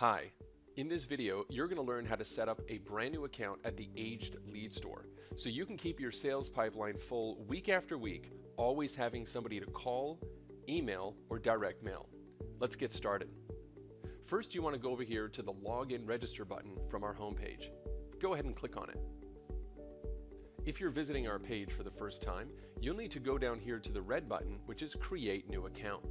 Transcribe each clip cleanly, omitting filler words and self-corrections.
Hi, in this video, you're going to learn how to set up a brand new account at the Aged Lead Store so you can keep your sales pipeline full week after week, always having somebody to call, email, or direct mail. Let's get started. First, you want to go over here to the Login Register button from our homepage. Go ahead and click on it. If you're visiting our page for the first time, you'll need to go down here to the red button, which is Create New Account.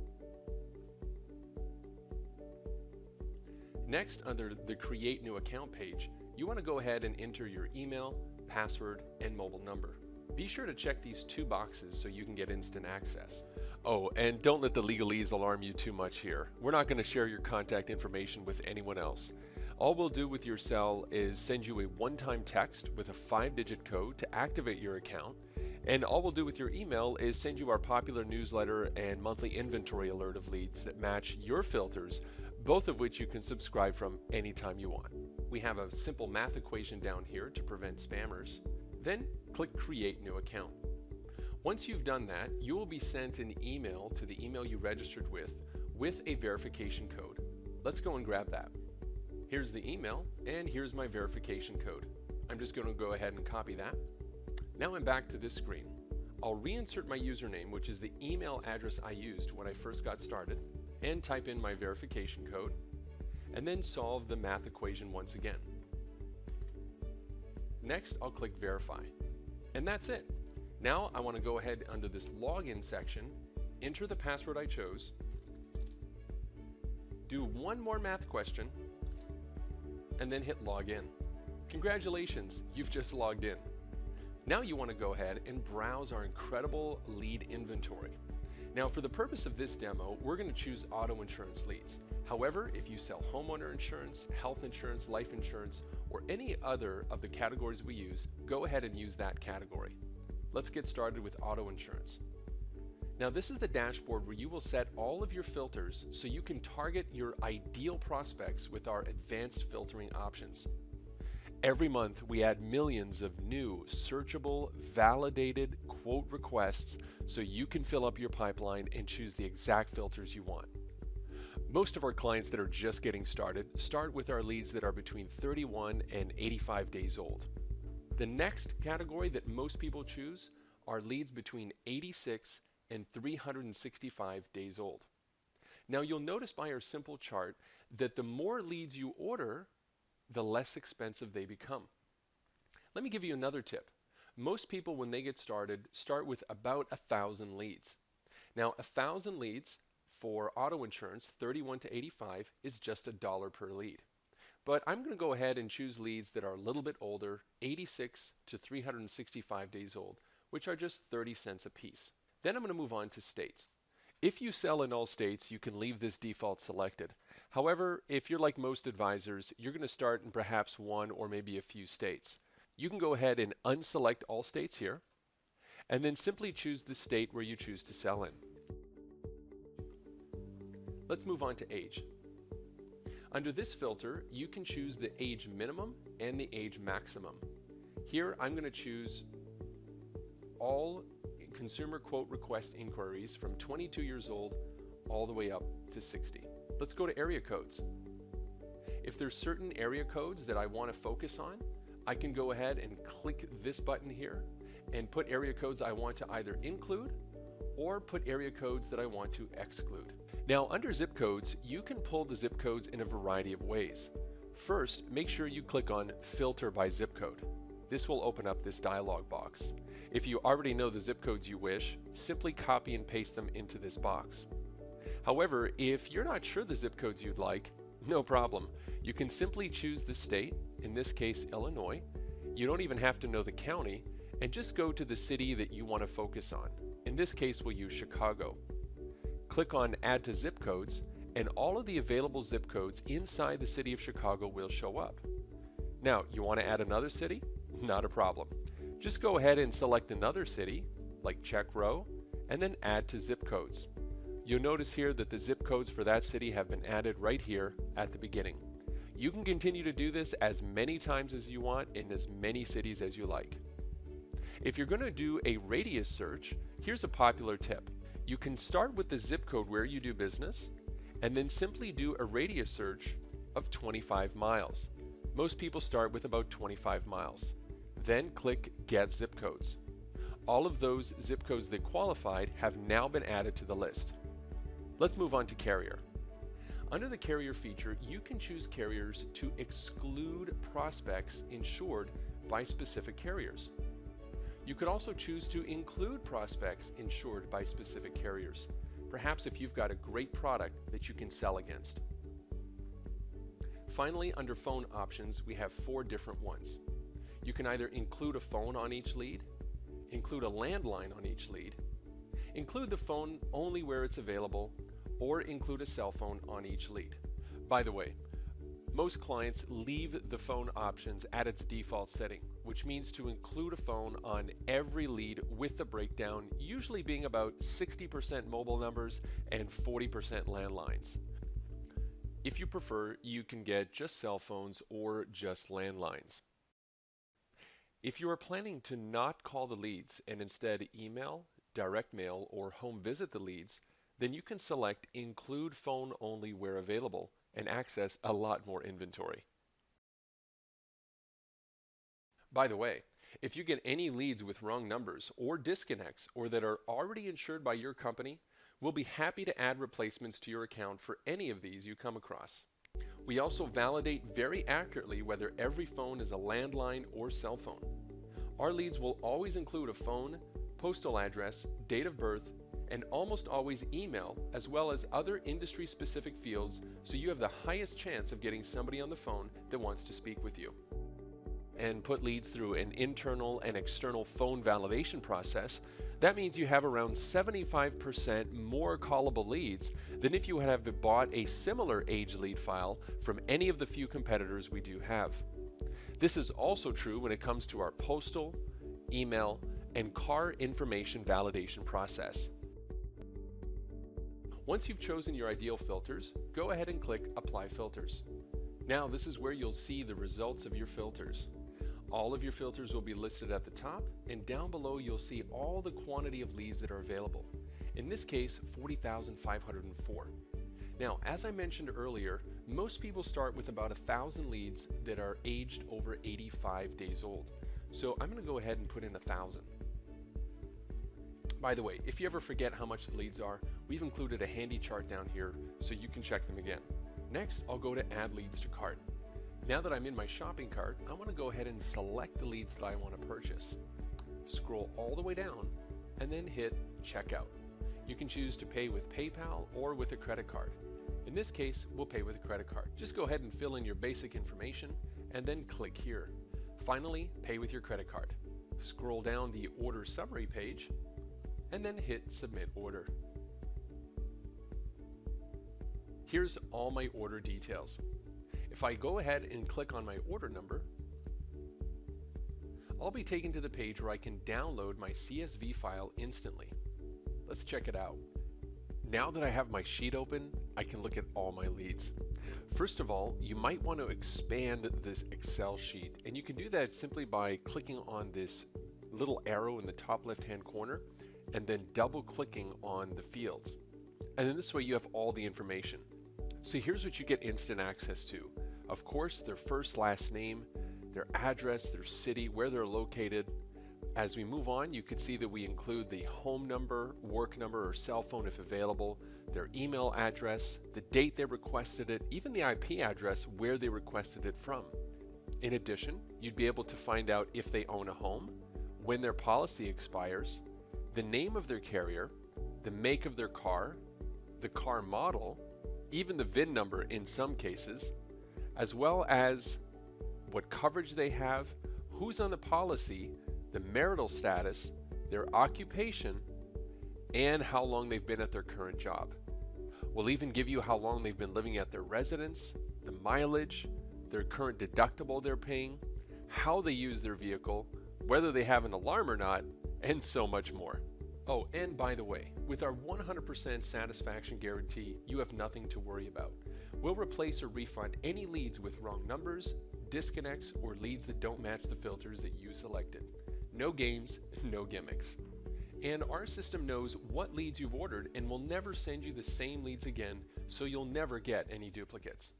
Next, under the Create New Account page, you want to go ahead and enter your email, password, and mobile number. Be sure to check these two boxes so you can get instant access. Oh, and don't let the legalese alarm you too much here. We're not going to share your contact information with anyone else. All we'll do with your cell is send you a one-time text with a 5-digit code to activate your account, and all we'll do with your email is send you our popular newsletter and monthly inventory alert of leads that match your filters, both of which you can subscribe from anytime you want. We have a simple math equation down here to prevent spammers. Then click Create New Account. Once you've done that, you will be sent an email to the email you registered with a verification code. Let's go and grab that. Here's the email, and here's my verification code. I'm just going to go ahead and copy that. Now I'm back to this screen. I'll reinsert my username, which is the email address I used when I first got started, and type in my verification code, and then solve the math equation once again. Next, I'll click Verify, and that's it. Now I want to go ahead under this Login section, enter the password I chose, do one more math question, and then hit Login. Congratulations, you've just logged in. Now you want to go ahead and browse our incredible lead inventory. Now, for the purpose of this demo, we're going to choose auto insurance leads. However, if you sell homeowner insurance, health insurance, life insurance, or any other of the categories we use, go ahead and use that category. Let's get started with auto insurance. Now, this is the dashboard where you will set all of your filters so you can target your ideal prospects with our advanced filtering options. Every month, we add millions of new, searchable, validated quote requests so you can fill up your pipeline and choose the exact filters you want. Most of our clients that are just getting started start with our leads that are between 31 and 85 days old. The next category that most people choose are leads between 86 and 365 days old. Now, you'll notice by our simple chart that the more leads you order, the less expensive they become. Let me give you another tip. Most people, when they get started, start with about 1,000 leads. Now, 1,000 leads for auto insurance, 31 to 85, is just $1 per lead. But I'm going to go ahead and choose leads that are a little bit older, 86 to 365 days old, which are just 30 cents a piece. Then I'm going to move on to states. If you sell in all states, you can leave this default selected. However, if you're like most advisors, you're going to start in perhaps one or maybe a few states. You can go ahead and unselect all states here, and then simply choose the state where you choose to sell in. Let's move on to age. Under this filter, you can choose the age minimum and the age maximum. Here, I'm going to choose all consumer quote request inquiries from 22 years old all the way up to 60. Let's go to area codes. If there's certain area codes that I want to focus on, I can go ahead and click this button here and put area codes I want to either include or put area codes that I want to exclude. Now, under zip codes, you can pull the zip codes in a variety of ways. First, make sure you click on Filter by Zip Code. This will open up this dialog box. If you already know the zip codes you wish, simply copy and paste them into this box. However, if you're not sure the zip codes you'd like, no problem. You can simply choose the state, in this case Illinois. You don't even have to know the county, and just go to the city that you want to focus on. In this case, we'll use Chicago. Click on Add to Zip Codes, and all of the available zip codes inside the city of Chicago will show up. Now, you want to add another city? Not a problem. Just go ahead and select another city, like check row, and then add to zip codes. You'll notice here that the zip codes for that city have been added right here at the beginning. You can continue to do this as many times as you want in as many cities as you like. If you're going to do a radius search, here's a popular tip. You can start with the zip code where you do business, and then simply do a radius search of 25 miles. Most people start with about 25 miles. Then click Get Zip Codes. All of those zip codes that qualified have now been added to the list. Let's move on to carrier. Under the carrier feature, you can choose carriers to exclude prospects insured by specific carriers. You could also choose to include prospects insured by specific carriers, perhaps if you've got a great product that you can sell against. Finally, under phone options, we have 4 different ones. You can either include a phone on each lead, include a landline on each lead, include the phone only where it's available, or include a cell phone on each lead. By the way, most clients leave the phone options at its default setting, which means to include a phone on every lead with the breakdown usually being about 60% mobile numbers and 40% landlines. If you prefer, you can get just cell phones or just landlines. If you are planning to not call the leads and instead email, direct mail, or home visit the leads, then you can select Include Phone Only where available and access a lot more inventory. By the way, if you get any leads with wrong numbers or disconnects or that are already insured by your company, we'll be happy to add replacements to your account for any of these you come across. We also validate very accurately whether every phone is a landline or cell phone. Our leads will always include a phone, postal address, date of birth, and almost always email, as well as other industry-specific fields, so you have the highest chance of getting somebody on the phone that wants to speak with you. And put leads through an internal and external phone validation process, that means you have around 75% more callable leads than if you had have bought a similar age lead file from any of the few competitors we do have. This is also true when it comes to our postal, email, and car information validation process. Once you've chosen your ideal filters, go ahead and click Apply Filters. Now this is where you'll see the results of your filters. All of your filters will be listed at the top, and down below you'll see all the quantity of leads that are available. In this case, 40,504. Now, as I mentioned earlier, most people start with about 1,000 leads that are aged over 85 days old. So I'm going to go ahead and put in 1,000. By the way, if you ever forget how much the leads are, we've included a handy chart down here so you can check them again. Next, I'll go to Add Leads to Cart. Now that I'm in my shopping cart, I want to go ahead and select the leads that I want to purchase. Scroll all the way down and then hit Checkout. You can choose to pay with PayPal or with a credit card. In this case, we'll pay with a credit card. Just go ahead and fill in your basic information and then click here. Finally, pay with your credit card. Scroll down the order summary page and then hit Submit Order. Here's all my order details. If I go ahead and click on my order number, I'll be taken to the page where I can download my CSV file instantly. Let's check it out. Now that I have my sheet open, I can look at all my leads. First of all, you might want to expand this Excel sheet, and you can do that simply by clicking on this little arrow in the top left-hand corner and then double-clicking on the fields. And then this way you have all the information. So here's what you get instant access to. Of course, their first, last name, their address, their city, where they're located. As we move on, you can see that we include the home number, work number, or cell phone if available, their email address, the date they requested it, even the IP address where they requested it from. In addition, you'd be able to find out if they own a home, when their policy expires, the name of their carrier, the make of their car, the car model, even the VIN number in some cases, as well as what coverage they have, who's on the policy, the marital status, their occupation, and how long they've been at their current job. We'll even give you how long they've been living at their residence, the mileage, their current deductible they're paying, how they use their vehicle, whether they have an alarm or not, and so much more. Oh, and by the way, with our 100% satisfaction guarantee, you have nothing to worry about. We'll replace or refund any leads with wrong numbers, disconnects, or leads that don't match the filters that you selected. No games, no gimmicks. And our system knows what leads you've ordered and will never send you the same leads again, so you'll never get any duplicates.